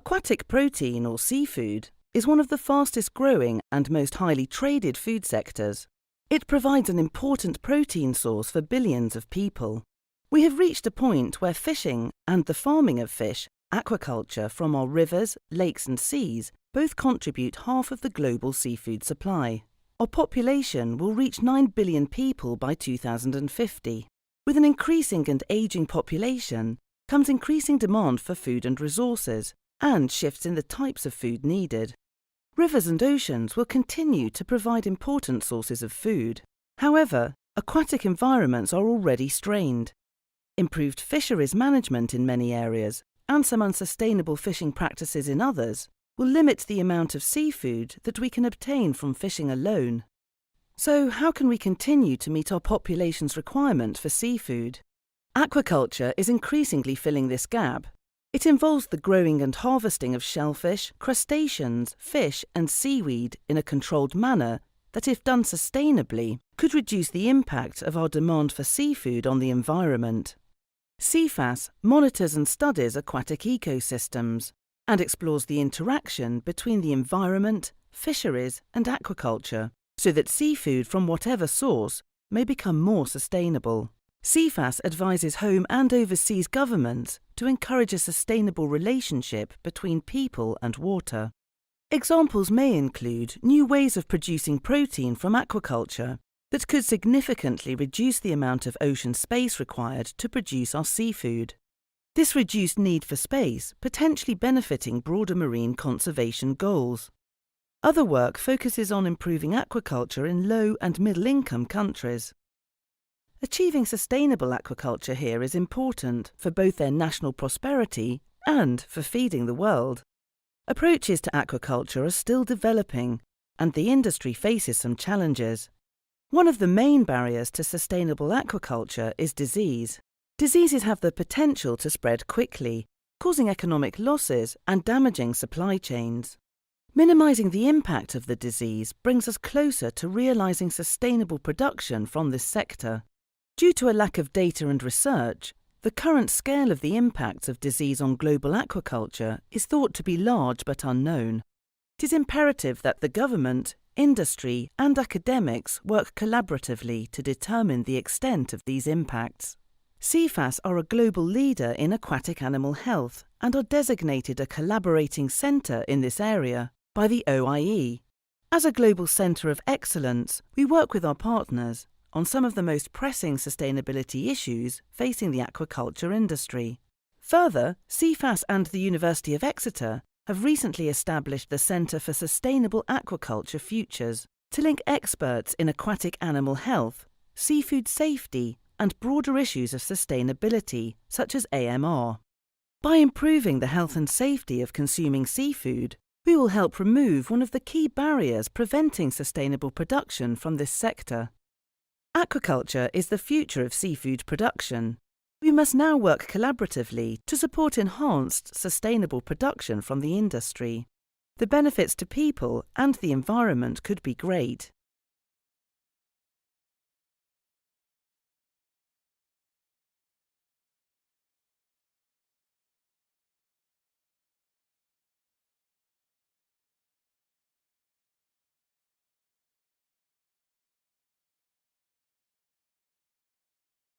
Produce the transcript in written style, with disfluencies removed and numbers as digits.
Aquatic protein, or seafood, is one of the fastest growing and most highly traded food sectors. It provides an important protein source for billions of people. We have reached a point where fishing and the farming of fish, aquaculture from our rivers, lakes and seas, both contribute half of the global seafood supply. Our population will reach 9 billion people by 2050. With an increasing and ageing population comes increasing demand for food and resources, and shifts in the types of food needed. Rivers and oceans will continue to provide important sources of food. However, aquatic environments are already strained. Improved fisheries management in many areas, and some unsustainable fishing practices in others, will limit the amount of seafood that we can obtain from fishing alone. So, how can we continue to meet our population's requirement for seafood? Aquaculture is increasingly filling this gap. It involves the growing and harvesting of shellfish, crustaceans, fish and seaweed in a controlled manner that, if done sustainably, could reduce the impact of our demand for seafood on the environment. Cefas monitors and studies aquatic ecosystems and explores the interaction between the environment, fisheries and aquaculture so that seafood from whatever source may become more sustainable. Cefas advises home and overseas governments to encourage a sustainable relationship between people and water. Examples may include new ways of producing protein from aquaculture that could significantly reduce the amount of ocean space required to produce our seafood. This reduced need for space potentially benefiting broader marine conservation goals. Other work focuses on improving aquaculture in low and middle-income countries. Achieving sustainable aquaculture here is important for both their national prosperity and for feeding the world. Approaches to aquaculture are still developing, and the industry faces some challenges. One of the main barriers to sustainable aquaculture is disease. Diseases have the potential to spread quickly, causing economic losses and damaging supply chains. Minimizing the impact of the disease brings us closer to realizing sustainable production from this sector. Due to a lack of data and research, the current scale of the impacts of disease on global aquaculture is thought to be large but unknown. It is imperative that the government, industry, and academics work collaboratively to determine the extent of these impacts. Cefas are a global leader in aquatic animal health and are designated a collaborating centre in this area by the OIE. As a global centre of excellence, we work with our partners on some of the most pressing sustainability issues facing the aquaculture industry. Further, Cefas and the University of Exeter have recently established the Centre for Sustainable Aquaculture Futures to link experts in aquatic animal health, seafood safety, and broader issues of sustainability, such as AMR. By improving the health and safety of consuming seafood, we will help remove one of the key barriers preventing sustainable production from this sector. Aquaculture is the future of seafood production. We must now work collaboratively to support enhanced, sustainable production from the industry. The benefits to people and the environment could be great.